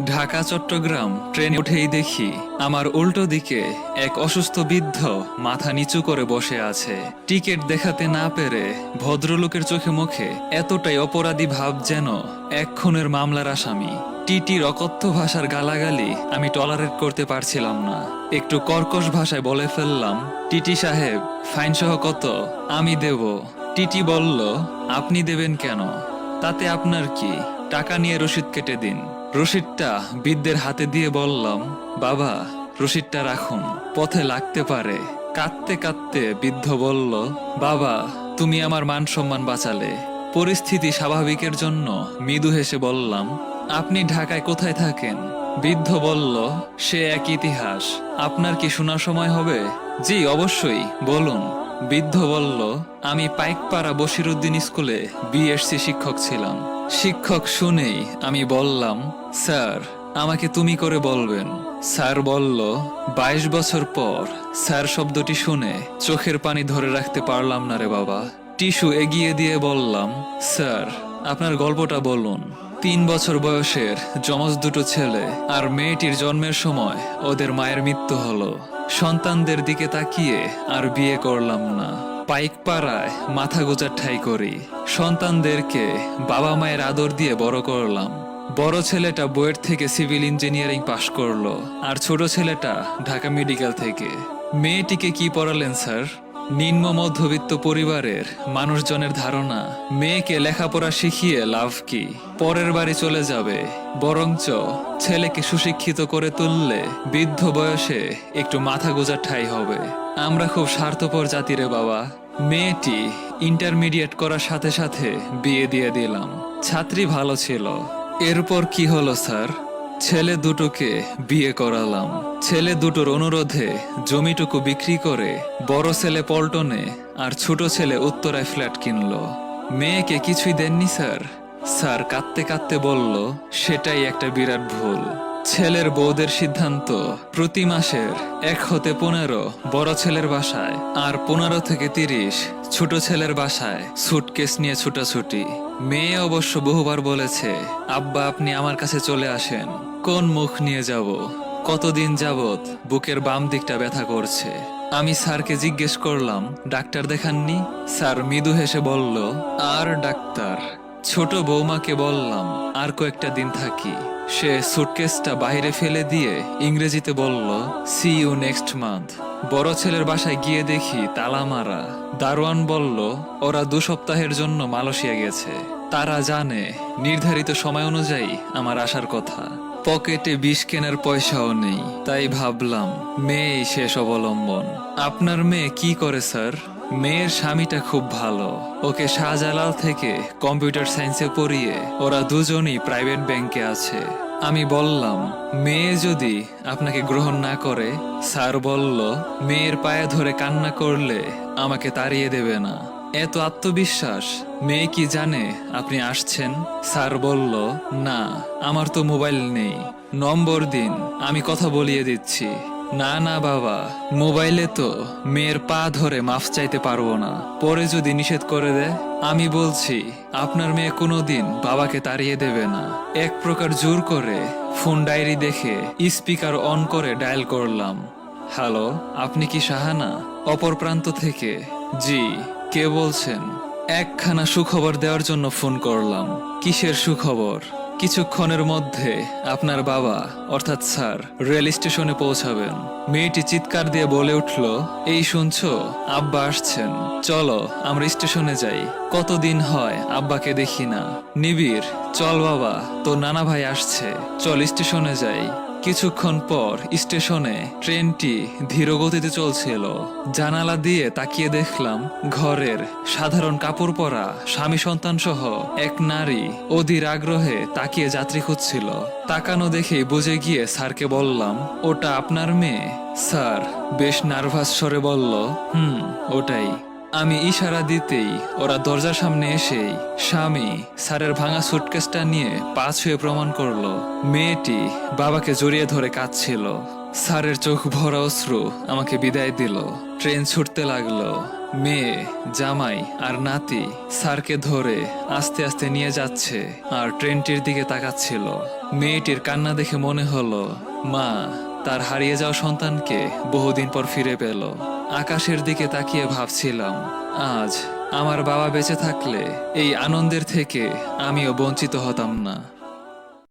ঢাকা চট্টগ্রাম ট্রেনে উঠেই দেখি আমার উল্টো দিকে এক অসুস্থ বৃদ্ধ মাথা নিচু করে বসে আছে। টিকিট দেখাতে না পেরে ভদ্রলোকের চোখে মুখে এতটাই অপরাধী ভাব যেন এক খুনের মামলার আসামি। টিটির অকথ্য ভাষার গালাগালি আমি টলারেট করতে পারছিলাম না। একটু কর্কশ ভাষায় বলে ফেললাম, টিটি সাহেব, ফাইন সহ কত? আমি দেব। টিটি বলল, আপনি দেবেন কেন? তাতে আপনার কি? টাকা নিয়ে রসিদ কেটে দিন। রসিদটা বৃদ্ধের হাতে দিয়ে বললাম, বাবা, রসিদটা রাখুন, পথে লাগতে পারে। কাঁদতে কাঁদতে বৃদ্ধ বলল, বাবা, তুমি আমার মান সম্মান বাঁচালে। পরিস্থিতি স্বাভাবিকের জন্য মৃদু হেসে বললাম, আপনি ঢাকায় কোথায় থাকেন? বৃদ্ধ বলল, সে এক ইতিহাস। আপনার কি শোনার সময় হবে? জি অবশ্যই, বলুন। বৃদ্ধ বলল, আমি পাইকপাড়া বশিরউদ্দিন স্কুলে বিএসসি শিক্ষক ছিলাম। শিক্ষক শুনেই আমি বললাম, স্যার, আমাকে তুমি করে বলবেন। স্যার বলল, 22 বছর পর স্যার শব্দটি শুনে চোখের পানি ধরে রাখতে পারলাম না রে বাবা। টিস্যু এগিয়ে দিয়ে বললাম, স্যার, আপনার গল্পটা বলুন। 3 বছর বয়সের যমজ দুটো ছেলে আর মেয়েটির জন্মের সময় ওদের মায়ের মৃত্যু হলো। সন্তানদের দিকে তাকিয়ে আর বিয়ে করলাম না। পাইকপাড়ায় মাথা গোজার ঠাই করি। সন্তানদেরকে বাবা মায়ের আদর দিয়ে বড় করলাম। বড় ছেলেটা বুয়েট থেকে সিভিল ইঞ্জিনিয়ারিং পাশ করলো, আর ছোট ছেলেটা ঢাকা মেডিকেল থেকে। মেয়েটিকে কি পড়ালেন স্যার? নিম্ন মধ্যবিত্ত পরিবারের মানুষজনের ধারণা, মেয়েকে লেখাপড়া শিখিয়ে লাভ কি, পরের বাড়ি চলে যাবে। বরঞ্চ ছেলেকে সুশিক্ষিত করে তুললে বৃদ্ধ বয়সে একটু মাথা গোজার ঠাঁই হবে। আমরা খুব স্বার্থপর জাতিরে বাবা। মেয়েটি ইন্টারমিডিয়েট করার সাথে সাথে বিয়ে দিয়ে দিলাম। ছাত্রী ভালো ছিল। এরপর কি হলো স্যার? ছেলে দুটোকে বিয়ে করালাম। ছেলে দুটোর অনুরোধে জমিটুকু বিক্রি করে বড় ছেলে পল্টনে আর ছোট ছেলে উত্তরায় ফ্ল্যাট কিনলো। মেয়েকে কিছুই দেননি স্যার? স্যার কাঁদতে কাঁদতে বলল, সেটাই একটা বিরাট ভুল। ছেলের বউদের সিদ্ধান্ত প্রতি মাসের 1 হতে 15 বড় ছেলের বাসায় আর 15 থেকে 30 ছোট ছেলের বাসায় সুটকেস নিয়ে ছুটাছুটি। মেয়ে অবশ্য বহুবার বলেছে, আব্বা আপনি আমার কাছে চলে আসেন। কোন মুখ নিয়ে যাব? কতদিন যাবত বুকের বাম দিকটা ব্যথা করছে। আমি স্যারকে জিজ্ঞেস করলাম, ডাক্তার দেখাননি? স্যার মৃদু হেসে বলল, আর ডাক্তার? ছোট বৌমাকে বললাম আর কয়েকটা দিন থাকি। সে সুটকেসটা বাইরে ফেলে দিয়ে ইংরেজিতে বলল, সি ইউ নেক্সট মান্থ। বড় ছেলের বাসায় গিয়ে দেখি তালা মারা। দারোয়ান বলল, ওরা 2 সপ্তাহের জন্য মালয়েশিয়া গেছে। তারা জানে নির্ধারিত সময় অনুযায়ী আমার আসার কথা। পকেটে বিষ কেনার পয়সাও নেই। তাই ভাবলাম মেয়েই শেষ অবলম্বন। আপনার মেয়ে কি করে স্যার? মেয়ের স্বামীটা খুব ভালো। ওকে শাহজালাল থেকে কম্পিউটার সায়েন্সে পড়িয়ে ওরা দুজনই প্রাইভেট ব্যাংকে আছে। আমি বললাম, মেয়ে যদি আপনাকে গ্রহণ না করে? স্যার বলল, মেয়ের পায়ে ধরে কান্না করলে আমাকে তাড়িয়ে দেবে না। এত আত্মবিশ্বাস। মেয়ে কি জানে আপনি আসছেন? স্যার বলল, না, আমার তো মোবাইল নেই। নম্বর দিন, আমি কথা বলিয়ে দিচ্ছি। না না বাবা, মোবাইলে তো মেয়ের পা ধরে মাফ চাইতে পারবো না। পরে যদি নিষেধ করে দেয়? আমি বলছি, আপনার মেয়ে কোনোদিন বাবাকে তাড়িয়ে দেবে না। এক প্রকার জোর করে ফোন ডায়েরি দেখে স্পিকার অন করে ডায়াল করলাম। হ্যালো, আপনি কি শাহানা? অপর প্রান্ত থেকে, জি, কে বলছেন? একখানা সুখবর দেওয়ার জন্য ফোন করলাম। কিসের সুখবর? কিছুক্ষণের মধ্যে আপনার বাবা অর্থাৎ স্যার রেল স্টেশনে পৌঁছাবেন। মেয়েটি চিৎকার দিয়ে বলে উঠল, এই শুনছো, আব্বা আসছেন। চলো আমরা স্টেশনে যাই। কতদিন হয় আব্বাকে দেখি না। নিবিড়, চল বাবা, তোর নানা ভাই আসছে, চল স্টেশনে যাই। কিছুক্ষণ পর স্টেশনে ট্রেনটি ধীর গতিতে চলছিল। জানালা দিয়ে তাকিয়ে দেখলাম ঘরের সাধারণ কাপড় পরা স্বামী সন্তান সহ এক নারী অধীর আগ্রহে তাকিয়ে যাত্রী খুঁজছিল। তাকানো দেখে বুঝে গিয়ে স্যারকে বললাম, ওটা আপনার মেয়ে? স্যার বেশ নার্ভাস স্বরে বলল, ওটাই। আমি ইশারা দিতেই ওরা দরজার সামনে এসেই স্বামী স্যারের ভাঙা সুটকেসটা নিয়ে পা ছুঁয়ে প্রমাণ করলো। মেয়েটি বাবাকে জড়িয়ে ধরে কাঁদছিল। স্যারের চোখ ভরা অশ্রু আমাকে বিদায় দিল। ট্রেন ছুটতে লাগলো। মেয়ে, জামাই আর নাতি স্যারকে ধরে আস্তে আস্তে নিয়ে যাচ্ছে আর ট্রেনটির দিকে তাকাচ্ছিল। মেয়েটির কান্না দেখে মনে হলো মা তার হারিয়ে যাওয়া সন্তানকে বহুদিন পর ফিরে পেল। আকাশের দিকে তাকিয়ে ভাবছিলাম, আজ আমার বাবা বেঁচে থাকলে এই আনন্দের থেকে আমিও বঞ্চিত হতাম না।